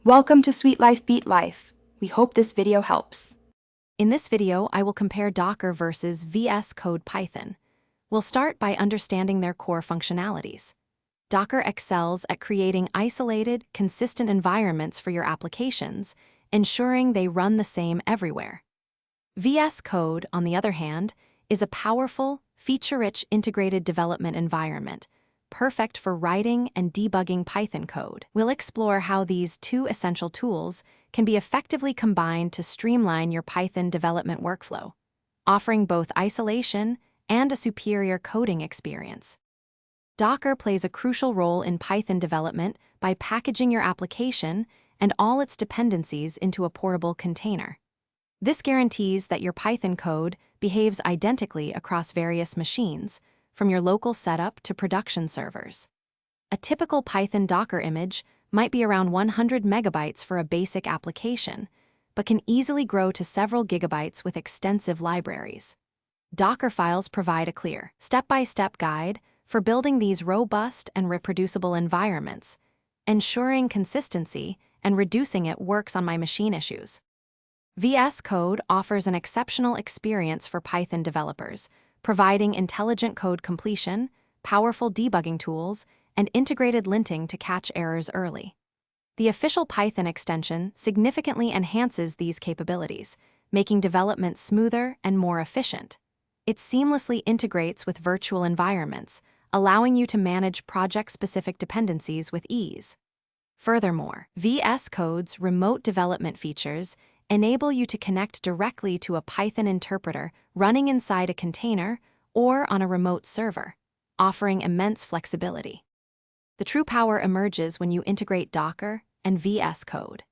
Welcome to Sweet Life Beat Life. We hope this video helps. In this video, I will compare Docker versus VS Code Python. We'll start by understanding their core functionalities. Docker excels at creating isolated, consistent environments for your applications, ensuring they run the same everywhere. VS Code, on the other hand, is a powerful, feature-rich integrated development environment, perfect for writing and debugging Python code. We'll explore how these two essential tools can be effectively combined to streamline your Python development workflow, offering both isolation and a superior coding experience. Docker plays a crucial role in Python development by packaging your application and all its dependencies into a portable container. This guarantees that your Python code behaves identically across various machines, from your local setup to production servers. A typical Python Docker image might be around 100 megabytes for a basic application, but can easily grow to several gigabytes with extensive libraries. Docker files provide a clear, step-by-step guide for building these robust and reproducible environments, ensuring consistency and reducing it works on my machine issues. VS Code offers an exceptional experience for Python developers, providing intelligent code completion, powerful debugging tools, and integrated linting to catch errors early. The official Python extension significantly enhances these capabilities, making development smoother and more efficient. It seamlessly integrates with virtual environments, allowing you to manage project-specific dependencies with ease. Furthermore, VS Code's remote development features enable you to connect directly to a Python interpreter running inside a container or on a remote server, offering immense flexibility. The true power emerges when you integrate Docker and VS Code.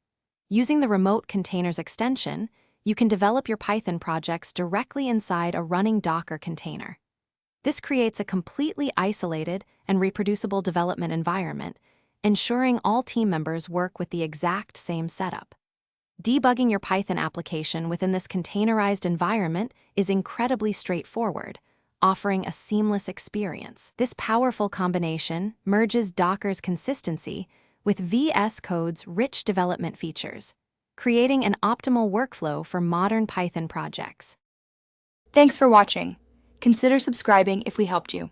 Using the Remote Containers extension, you can develop your Python projects directly inside a running Docker container. This creates a completely isolated and reproducible development environment, ensuring all team members work with the exact same setup. Debugging your Python application within this containerized environment is incredibly straightforward, offering a seamless experience. This powerful combination merges Docker's consistency with VS Code's rich development features, creating an optimal workflow for modern Python projects. Thanks for watching. Consider subscribing if we helped you.